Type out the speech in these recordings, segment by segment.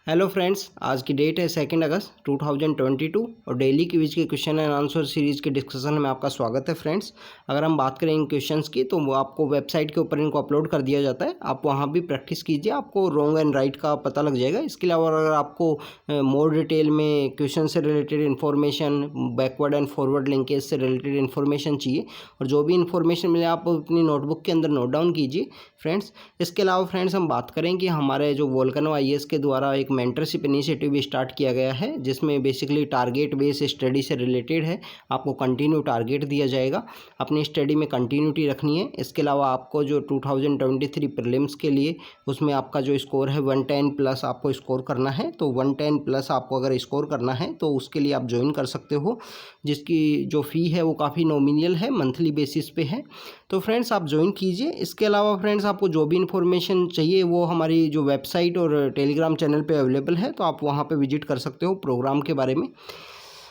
Hello friends, आज की date है 2 अगस्त 2022 और डेली क्विज के क्वेश्चन एंड आंसर सीरीज़ के डिस्कशन में आपका स्वागत है फ्रेंड्स। अगर हम बात करें इन क्वेश्चंस की तो वो आपको वेबसाइट के ऊपर इनको अपलोड कर दिया जाता है। आप वहां भी प्रैक्टिस कीजिए, आपको रॉन्ग एंड राइट का पता लग जाएगा। इसके अलावा अगर आपको मोर डिटेल में क्वेश्चन से related information, backward and forward linkage से रिलेटेड इन्फॉर्मेशन चाहिए और जो भी इन्फॉर्मेशन मिले आप अपनी नोटबुक के अंदर नोट डाउन कीजिए फ्रेंड्स। इसके अलावा फ्रेंड्स हम बात करें कि हमारे जो वोल्केनो आईएएस के द्वारा एक मेंटरशिप इनिशिएटिव भी स्टार्ट किया गया है, जिसमें बेसिकली टारगेट बेस्ड स्टडी से रिलेटेड है। आपको कंटिन्यू टारगेट दिया जाएगा, अपनी स्टडी में कंटिन्यूटी रखनी है। इसके अलावा आपको जो 2023 प्रीलिम्स के लिए उसमें आपका जो स्कोर है 110 प्लस आपको स्कोर करना है। तो 110 प्लस आपको अगर स्कोर करना है तो उसके लिए आप ज्वाइन कर सकते हो, जिसकी जो फ़ी है वो काफ़ी नॉमिनल है, मंथली बेसिस पे है। तो फ्रेंड्स आप ज्वाइन कीजिए। इसके अलावा फ्रेंड्स आपको जो भी इन्फॉर्मेशन चाहिए वो हमारी जो वेबसाइट और टेलीग्राम चैनल पे अवेलेबल है, तो आप वहाँ पे विजिट कर सकते हो प्रोग्राम के बारे में।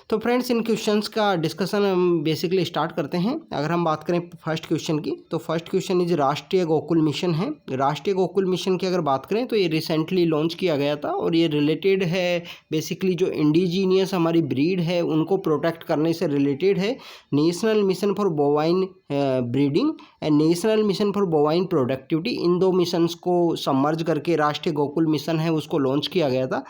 तो फ्रेंड्स इन क्वेश्चंस का डिस्कशन हम बेसिकली स्टार्ट करते हैं। अगर हम बात करें फर्स्ट क्वेश्चन की, तो फर्स्ट क्वेश्चन इज राष्ट्रीय गोकुल मिशन है। राष्ट्रीय गोकुल मिशन की अगर बात करें तो ये रिसेंटली लॉन्च किया गया था और ये रिलेटेड है बेसिकली जो इंडिजीनियस हमारी ब्रीड है उनको प्रोटेक्ट करने से रिलेटेड है। National mission for bovine breeding and national mission for bovine productivity, इन दो मिशंस को सबमर्ज करके राष्ट्रीय गोकुल मिशन है उसको लॉन्च किया गया था।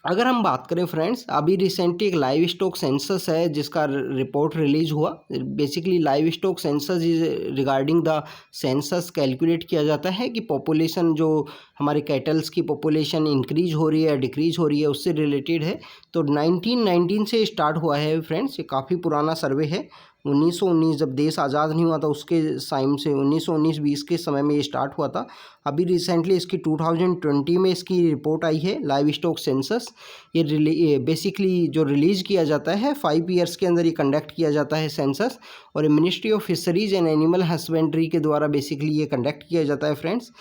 अगर हम बात करें फ्रेंड्स, अभी रिसेंटली एक लाइव स्टॉक सेंसस है जिसका रिपोर्ट रिलीज हुआ। Basically live stock census is regarding the census calculate किया जाता है कि पॉपुलेशन जो हमारे कैटल्स की पॉपुलेशन इंक्रीज हो रही है या डिक्रीज हो रही है उससे रिलेटेड है। तो 1919 से स्टार्ट हुआ है फ्रेंड्स, ये काफ़ी पुराना सर्वे है। 1919 जब देश आज़ाद नहीं हुआ था उसके टाइम से 1919-20 के समय में ये स्टार्ट हुआ था। अभी रिसेंटली इसकी 2020 में इसकी रिपोर्ट आई है, लाइव स्टॉक सेंसस। ये बेसिकली जो रिलीज़ किया जाता है 5 ईयर्स के अंदर ये कंडक्ट किया जाता है सेंसस, और ministry of fisheries and animal husbandry के द्वारा बेसिकली ये कंडक्ट किया जाता है फ्रेंड्स।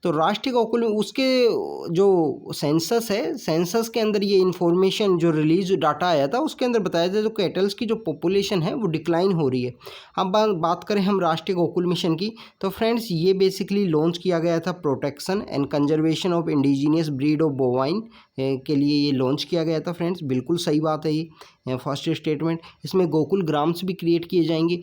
तो राष्ट्रीय गोकुल उसके जो सेंसस है, सेंसस के अंदर ये इन्फॉर्मेशन जो रिलीज डाटा आया था उसके अंदर बताया था जो कैटल्स की जो पॉपुलेशन है वो डिक्लाइन हो रही है। अब बात करें हम राष्ट्रीय गोकुल मिशन की, तो फ्रेंड्स ये बेसिकली लॉन्च किया गया था protection and conservation of indigenous breed of bovine के लिए ये लॉन्च किया गया था फ्रेंड्स। बिल्कुल सही बात है ये फर्स्ट स्टेटमेंट। इसमें गोकुल ग्राम्स भी क्रिएट किए जाएंगे।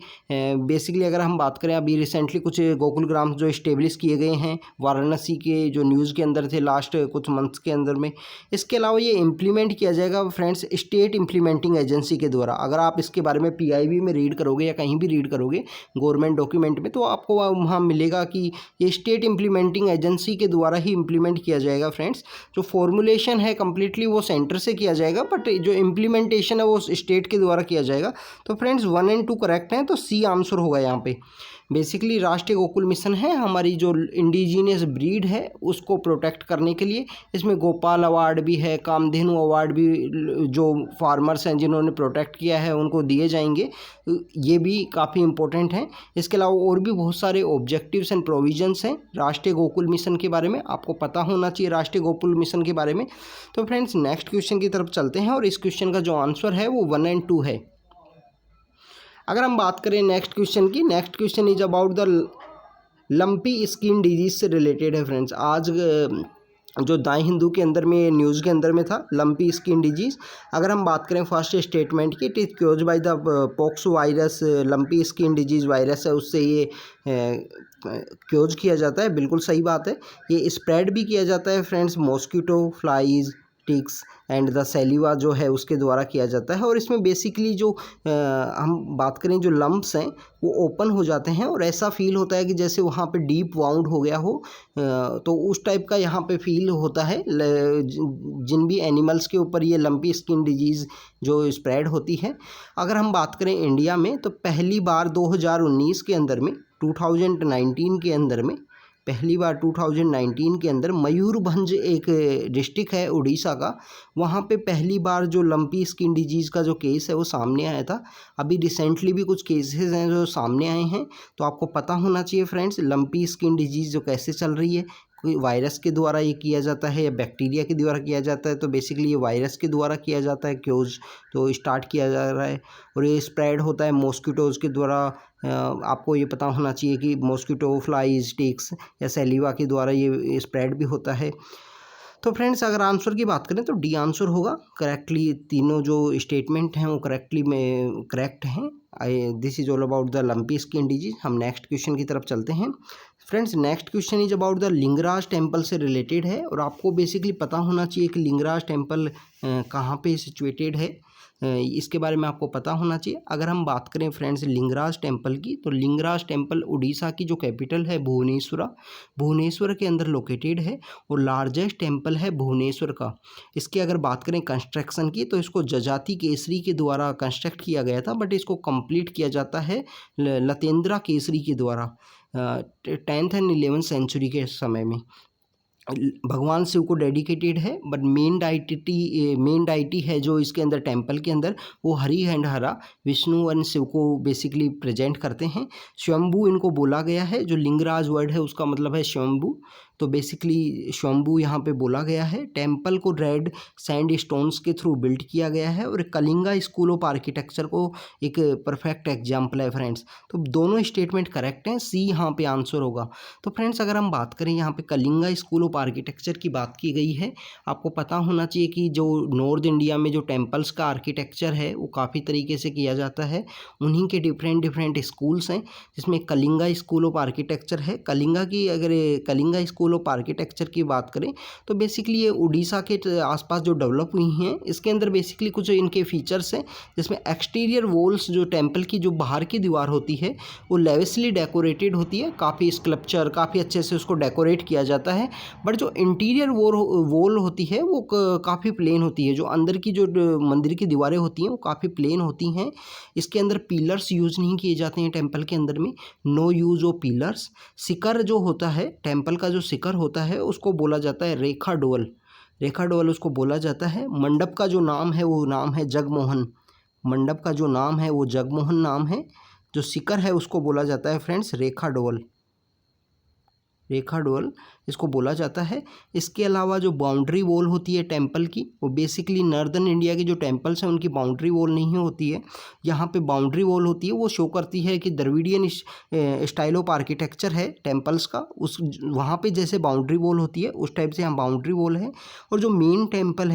बेसिकली अगर हम बात करें अभी रिसेंटली कुछ गोकुल ग्राम्स जो इस्टेब्लिश किए गए हैं वाराणसी के जो न्यूज़ के अंदर थे लास्ट कुछ मंथ्स के अंदर में। इसके अलावा ये इम्प्लीमेंट किया जाएगा फ्रेंड्स स्टेट इम्प्लीमेंटिंग एजेंसी के द्वारा। अगर आप इसके बारे में PIB में रीड करोगे या कहीं भी रीड करोगे गवर्नमेंट डॉक्यूमेंट में, तो आपको वहाँ मिलेगा कि ये स्टेट इम्प्लीमेंटिंग एजेंसी के द्वारा ही इम्प्लीमेंट किया जाएगा फ्रेंड्स। जो फॉर्मुलेशन है कम्प्लीटली वो सेंटर से किया जाएगा, बट जो इम्प्लीमेंटेशन है वो स्टेट के द्वारा किया जाएगा। तो फ्रेंड्स 1 और 2 करेक्ट हैं, तो C आंसर होगा यहाँ पे। बेसिकली राष्ट्रीय गोकुल मिशन है हमारी जो इंडिजीनियस ब्रीड है उसको प्रोटेक्ट करने के लिए। इसमें गोपाल अवार्ड भी है, कामधेनु अवार्ड भी जो फार्मर्स हैं जिन्होंने प्रोटेक्ट किया है उनको दिए जाएंगे, ये भी काफ़ी इंपॉर्टेंट हैं। इसके अलावा और भी बहुत सारे ऑब्जेक्टिव्स एंड प्रोविजंस हैं राष्ट्रीय गोकुल मिशन के बारे में, आपको पता होना चाहिए राष्ट्रीय गोकुल मिशन के बारे में। तो फ्रेंड्स नेक्स्ट क्वेश्चन की तरफ चलते हैं और इस क्वेश्चन का जो आंसर है वो 1 और 2 है। अगर हम बात करें नेक्स्ट क्वेश्चन की, next question is about the lumpy skin disease से रिलेटेड है फ्रेंड्स। आज जो दाएं हिंदू के अंदर में न्यूज़ के अंदर में था लंपी स्किन डिजीज़। अगर हम बात करें फर्स्ट स्टेटमेंट की, it is chaos by the pox virus, lumpy skin disease virus है उससे ये क्योज किया जाता है। बिल्कुल सही बात है। ये स्प्रेड भी किया जाता है friends mosquito, flies, ticks and the saliva जो है उसके द्वारा किया जाता है। और इसमें बेसिकली जो हम बात करें जो लम्प्स हैं वो ओपन हो जाते हैं और ऐसा फील होता है कि जैसे वहाँ पे डीप वाउंड हो गया हो, तो उस टाइप का यहाँ पे फील होता है जिन भी एनिमल्स के ऊपर ये लंपी स्किन डिजीज़ जो स्प्रेड होती है। अगर हम बात करें इंडिया में तो पहली बार 2019 के अंदर में 2019 के अंदर में पहली बार 2019 के अंदर मयूरभंज एक डिस्ट्रिक्ट है उड़ीसा का, वहाँ पे पहली बार जो लंपी स्किन डिजीज़ का जो केस है वो सामने आया था। अभी रिसेंटली भी कुछ केसेस हैं जो सामने आए हैं, तो आपको पता होना चाहिए फ्रेंड्स लंपी स्किन डिजीज़ जो कैसे चल रही है। कोई वायरस के द्वारा ये किया जाता है या बैक्टीरिया के द्वारा किया जाता है, तो बेसिकली ये वायरस के द्वारा किया जाता है क्योज तो स्टार्ट किया जा रहा है। और ये स्प्रेड होता है मॉस्किटोज़ के द्वारा। आपको ये पता होना चाहिए कि मॉस्किटो, फ्लाइज, टिक्स या सेलिवा के द्वारा ये स्प्रेड भी होता है। तो फ्रेंड्स अगर आंसर की बात करें तो डी आंसर होगा करेक्टली। तीनों जो स्टेटमेंट हैं वो करेक्टली में करेक्ट हैं। This is all about the lumpy skin disease. हम नेक्स्ट क्वेश्चन की तरफ चलते हैं। Friends next question is about the Lingaraj temple से रिलेटेड है और आपको बेसिकली पता होना चाहिए कि लिंगराज टेम्पल कहाँ पे सिचुएटेड है, इसके बारे में आपको पता होना चाहिए। अगर हम बात करें फ्रेंड्स लिंगराज टेम्पल की, तो लिंगराज टेम्पल उड़ीसा की जो कैपिटल है भुवनेश्वर के अंदर लोकेटेड है और लार्जेस्ट टेम्पल है भुवनेश्वर का। इसकी अगर बात करें कंस्ट्रक्शन की, तो इसको जजाति केसरी के द्वारा कंस्ट्रक्ट किया गया था, बट इसको कंप्लीट किया जाता है लतेंद्रा केसरी के द्वारा 10th एंड 11th सेंचुरी के समय में। भगवान शिव को डेडिकेटेड है, बट मेन डाइटी है जो इसके अंदर टेम्पल के अंदर वो हरि एंड हरा विष्णु एंड शिव को बेसिकली प्रेजेंट करते हैं। स्वयंभू इनको बोला गया है, जो लिंगराज वर्ड है उसका मतलब है स्वयंभू, तो बेसिकली स्वयंभू यहाँ पे बोला गया है। टेम्पल को रेड सैंड स्टोन्स के थ्रू बिल्ड किया गया है और कलिंगा स्कूल ऑफ आर्किटेक्चर को एक परफेक्ट एग्जाम्पल है फ्रेंड्स। तो दोनों स्टेटमेंट करेक्ट हैं, सी यहाँ पे आंसर होगा। तो फ्रेंड्स अगर हम बात करें यहाँ पे कलिंगा स्कूल ऑफ आर्किटेक्चर की बात की गई है, आपको पता होना चाहिए कि जो नॉर्थ इंडिया में जो टेम्पल्स का आर्किटेक्चर है वो काफ़ी तरीके से किया जाता है। उन्हीं के डिफरेंट स्कूल्स हैं, जिसमें कलिंगा स्कूल ऑफ आर्किटेक्चर है। कलिंगा स्कूल ऑफ आर्किटेक्चर की बात करें तो बेसिकली ये उड़ीसा के आसपास जो डेवलप हुई हैं, इसके अंदर बेसिकली कुछ इनके फीचर्स हैं, जिसमें एक्सटीरियर वॉल्स जो टेम्पल की जो बाहर की दीवार होती है वो लेविसली डेकोरेटेड होती है, काफ़ी स्कल्पचर काफ़ी अच्छे से उसको डेकोरेट किया जाता है। बट जो इंटीरियर वॉल होती है वो काफ़ी प्लेन होती है, जो अंदर की जो मंदिर की दीवारें होती हैं वो काफ़ी प्लेन होती हैं। इसके अंदर पिलर्स यूज़ नहीं किए जाते हैं टेम्पल के अंदर में, नो यूज़ ऑफ पिलर्स। शिखर जो होता है टेम्पल का, जो शिखर होता है उसको बोला जाता है रेखा डोल उसको बोला जाता है। मंडप का जो नाम है वो नाम है जगमोहन, मंडप का जो नाम है वो जगमोहन नाम है। जो शिखर है उसको बोला जाता है फ्रेंड्स रेखा डोल इसको बोला जाता है। इसके अलावा जो बाउंड्री वॉल होती है टेम्पल की, वो बेसिकली नॉर्दर्न इंडिया के जो टेम्पल्स हैं उनकी बाउंड्री वॉल नहीं होती है, यहाँ पे बाउंड्री वॉल होती है। वो शो करती है कि द्रविडियन स्टाइल ऑफ आर्किटेक्चर है टेम्पल्स का, उस वहाँ पे जैसे बाउंड्री वॉल होती है उस टाइप से यहाँ बाउंड्री वॉल है। और जो मेन टेम्पल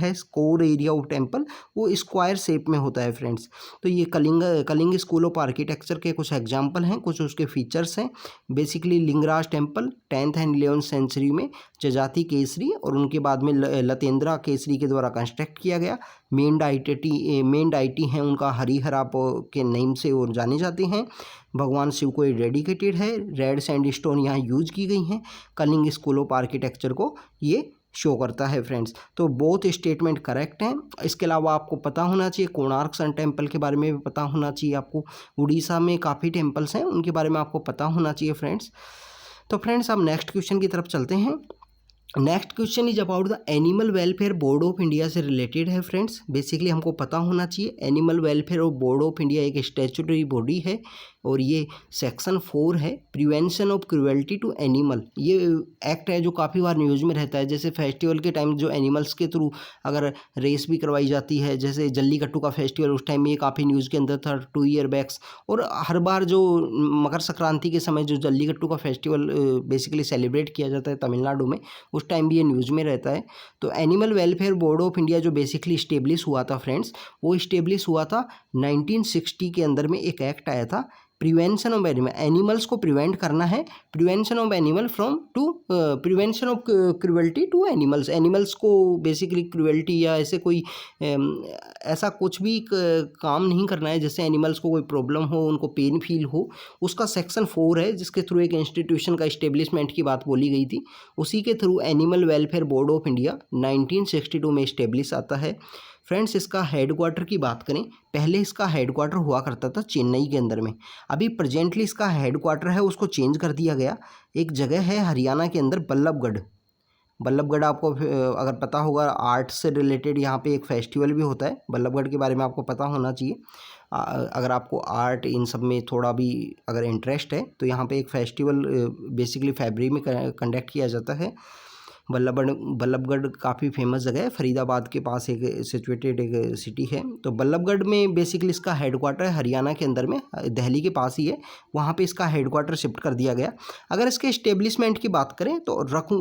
है कोर एरिया ऑफ टेम्पल वो स्क्वायर शेप में होता है फ्रेंड्स। तो ये कलिंग स्कूल ऑफ आर्किटेक्चर के कुछ एग्जाम्पल हैं, कुछ उसके फीचर्स हैं। Basically Lingaraj temple 10th and 11th century में जजाति केसरी और उनके बाद में लतेंद्रा केसरी के द्वारा कंस्ट्रक्ट किया गया। मेन डाइटी हैं उनका हरिहरा के नेम से वो जाने जाते हैं। भगवान शिव को ये डेडिकेटेड है। रेड सैंडस्टोन यहाँ यूज की गई हैं। कलिंग स्कूल ऑफ आर्किटेक्चर को ये शो करता है फ्रेंड्स। तो बोथ स्टेटमेंट करेक्ट हैं। इसके अलावा आपको पता होना चाहिए कोणार्क सन टेम्पल के बारे में भी पता होना चाहिए आपको। उड़ीसा में काफ़ी टेम्पल्स हैं, उनके बारे में आपको पता होना चाहिए फ्रेंड्स। तो फ्रेंड्स अब नेक्स्ट क्वेश्चन की तरफ चलते हैं। Next question is about the animal welfare board of India से रिलेटेड है फ्रेंड्स। बेसिकली हमको पता होना चाहिए animal welfare of board of India एक स्टैट्यूटरी बॉडी है और ये सेक्शन 4 है, prevention of cruelty to animal. ये एक्ट है जो काफ़ी बार न्यूज़ में रहता है, जैसे फेस्टिवल के टाइम जो एनिमल्स के थ्रू अगर रेस भी करवाई जाती है, जैसे जल्लीकट्टू का फेस्टिवल उस टाइम में ये काफ़ी न्यूज़ के अंदर था 2 ईयर बैक्स। और हर बार जो मकर संक्रांति के समय जो जल्लीकट्टू का फेस्टिवल बेसिकली सेलिब्रेट किया जाता है तमिलनाडु में, उस टाइम भी ये न्यूज़ में रहता है। तो animal welfare board of India जो बेसिकली इस्टेब्लिश हुआ था फ्रेंड्स, वो इस्टेब्लिश हुआ था 1960 के अंदर में। एक एक्ट आया था प्रिवेंशन ऑफ एनिमल्स को प्रिवेंट करना है, prevention of animal from to prevention of cruelty to animals को बेसिकली क्रुएल्टी या ऐसे कोई ऐसा कुछ भी काम नहीं करना है जैसे एनिमल्स को कोई प्रॉब्लम हो, उनको पेन फील हो। उसका सेक्शन 4 है जिसके थ्रू एक इंस्टीट्यूशन का इस्टेब्लिशमेंट की बात बोली गई थी। उसी के through animal welfare board of India 1962 में इस्टेब्लिश आता है फ्रेंड्स। इसका हेडक्वार्टर की बात करें, पहले इसका हेडक्वार्टर हुआ करता था चेन्नई के अंदर में। अभी प्रेजेंटली इसका हेडक्वार्टर है उसको चेंज कर दिया गया। एक जगह है हरियाणा के अंदर बल्लभगढ़ आपको अगर पता होगा, आर्ट से रिलेटेड यहाँ पे एक फेस्टिवल भी होता है। बल्लभगढ़ के बारे में आपको पता होना चाहिए। अगर आपको आर्ट इन सब में थोड़ा भी अगर इंटरेस्ट है तो यहाँ पे एक फेस्टिवल बेसिकली फरवरी में कंडक्ट किया जाता है। बल्लभगढ़ काफ़ी फेमस जगह है, फरीदाबाद के पास एक सिचुएटेड एक सिटी है। तो बल्लभगढ़ में बेसिकली इसका हेडक्वार्टर है हरियाणा के अंदर में, दिल्ली के पास ही है, वहाँ पे इसका हेडक्वार्टर शिफ्ट कर दिया गया। अगर इसके इस्टेब्लिशमेंट की बात करें तो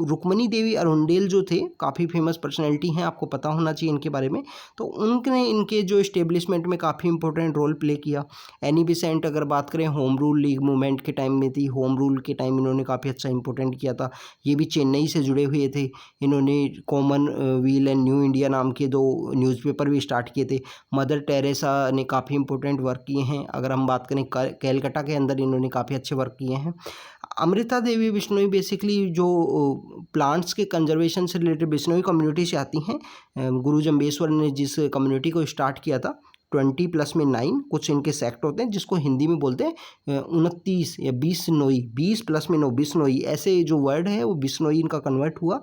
रुक्मणी देवी अरुंडेल जो थे काफ़ी फेमस पर्सनैलिटी हैं, आपको पता होना चाहिए इनके बारे में। तो उनने इनके जो इस्टेब्लिशमेंट में काफ़ी इंपॉर्टेंट रोल प्ले किया। एनी बेसेंट अगर बात करें होम रूल लीग मूवमेंट के टाइम में थी, होम रूल के टाइम इन्होंने काफ़ी अच्छा इंपॉर्टेंट किया था। ये भी चेन्नई से जुड़े हुए थे। इन्होंने common wheel and new India नाम के 2 न्यूज़पेपर भी स्टार्ट किए थे। मदर टेरेसा ने काफ़ी इंपॉर्टेंट वर्क किए हैं। अगर हम बात करें कैलकाटा के अंदर इन्होंने काफ़ी अच्छे वर्क किए हैं। अमृता देवी बिश्नोई बेसिकली जो प्लांट्स के कंजर्वेशन से रिलेटेड बिश्नोई कम्युनिटी से आती हैं। गुरु जम्बेश्वर ने जिस कम्युनिटी को स्टार्ट किया था 20 प्लस में 9 कुछ इनके सेक्ट होते हैं, जिसको हिंदी में बोलते हैं 29 या 20 नोई, 20 प्लस में 9 बिश्नोई, ऐसे जो वर्ड है वो बिश्नोई इनका कन्वर्ट हुआ।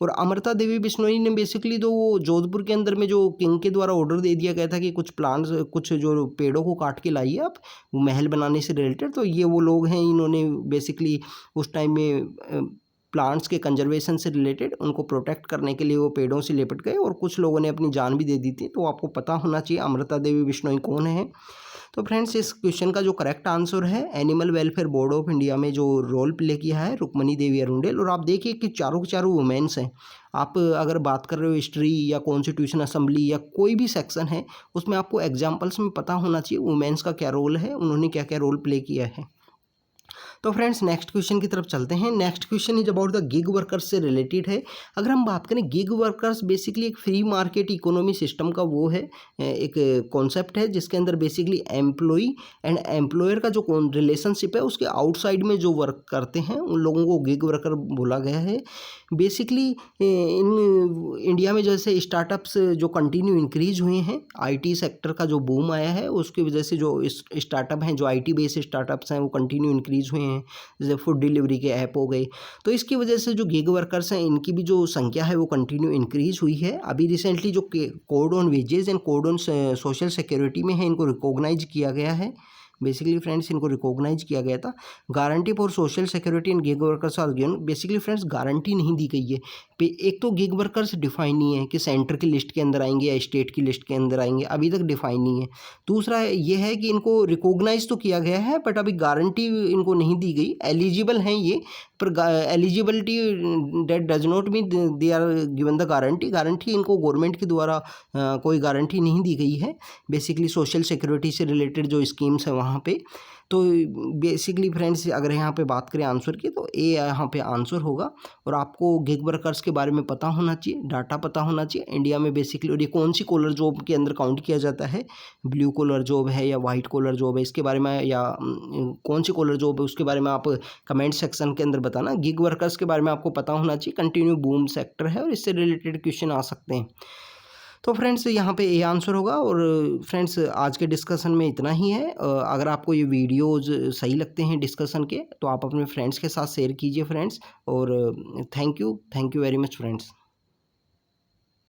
और अमृता देवी बिश्नोई ने बेसिकली तो वो जोधपुर के अंदर में जो किंग के द्वारा ऑर्डर दे दिया गया था कि कुछ प्लांट्स, कुछ जो पेड़ों को काट के लाइए आप वो महल बनाने से रिलेटेड, तो ये वो लोग हैं, इन्होंने बेसिकली उस टाइम में प्लांट्स के कंजर्वेशन से रिलेटेड उनको प्रोटेक्ट करने के लिए वो पेड़ों से लिपट गए और कुछ लोगों ने अपनी जान भी दे दी थी। तो आपको पता होना चाहिए अमृता देवी बिश्नोई कौन है। तो फ्रेंड्स इस क्वेश्चन का जो करेक्ट आंसर है animal welfare board of India में जो रोल प्ले किया है रुक्मणी देवी अरुंडेल। और आप देखिए कि चारों के चारों वुमेन्स हैं। आप अगर बात कर रहे हो हिस्ट्री या कॉन्स्टिट्यूशन असेंबली या कोई भी सेक्शन है उसमें आपको एग्जाम्पल्स में पता होना चाहिए वुमेन्स का क्या रोल है, उन्होंने क्या क्या रोल प्ले किया है। तो फ्रेंड्स नेक्स्ट क्वेश्चन की तरफ चलते हैं। Next question is about the gig workers से रिलेटेड है। अगर हम बात करें गिग वर्कर्स बेसिकली एक फ्री मार्केट इकोनॉमी सिस्टम का वो है, एक कॉन्सेप्ट है जिसके अंदर बेसिकली एम्प्लॉई एंड एम्प्लॉयर का जो रिलेशनशिप है उसके आउटसाइड में जो वर्क करते हैं उन लोगों को गिग वर्कर बोला गया है। बेसिकली इन इंडिया में जैसे स्टार्टअप्स जो कंटिन्यू इंक्रीज हुए हैं, आईटी सेक्टर का जो बूम आया है उसकी वजह से जो स्टार्टअप हैं, जो आईटी बेस्ड स्टार्टअप्स हैं वो कंटिन्यू इंक्रीज हुए हैं, जैसे फूड डिलीवरी के ऐप हो गए। तो इसकी वजह से जो गिग वर्कर्स हैं इनकी भी जो संख्या है वो कंटिन्यू इंक्रीज हुई है। अभी रिसेंटली जो code on wages and code on social security में है इनको रिकॉग्नाइज किया गया है। बेसिकली फ्रेंड्स इनको रिकॉग्नाइज किया गया था। Guarantee for social security and gig workers are given. Basically friends guarantee नहीं दी गई है। एक तो गिग वर्कर्स डिफाइन नहीं है कि सेंटर की लिस्ट के अंदर आएंगे या स्टेट की लिस्ट के अंदर आएंगे, अभी तक डिफाइन नहीं है। दूसरा ये है कि इनको रिकॉग्नाइज तो किया गया है बट अभी गारंटी इनको नहीं दी गई। एलिजिबल हैं ये, पर eligibility date does not mean they are given the guarantee. Guarantee इनको गवर्नमेंट के द्वारा कोई गारंटी नहीं दी गई है। बेसिकली सोशल सिक्योरिटी से रिलेटेड जो स्कीम्स हैं वहाँ पे। तो बेसिकली फ्रेंड्स अगर यहाँ पे बात करें आंसर की तो ए यहाँ पे आंसर होगा। और आपको गिग वर्कर्स के बारे में पता होना चाहिए, डाटा पता होना चाहिए इंडिया में बेसिकली। और ये कौन सी कॉलर जॉब के अंदर काउंट किया जाता है, ब्लू कॉलर जॉब है या वाइट कॉलर जॉब है, इसके बारे में, या कौन सी कॉलर जॉब है उसके बारे में आप कमेंट सेक्शन के अंदर बताना। गिग वर्कर्स के बारे में आपको पता होना चाहिए, कंटिन्यू बूम सेक्टर है और इससे रिलेटेड क्वेश्चन आ सकते हैं। तो फ्रेंड्स यहाँ पे ए आंसर होगा। और फ्रेंड्स आज के डिस्कशन में इतना ही है। अगर आपको ये वीडियोज़ सही लगते हैं डिस्कशन के तो आप अपने फ्रेंड्स के साथ शेयर कीजिए फ्रेंड्स। और thank you very much friends.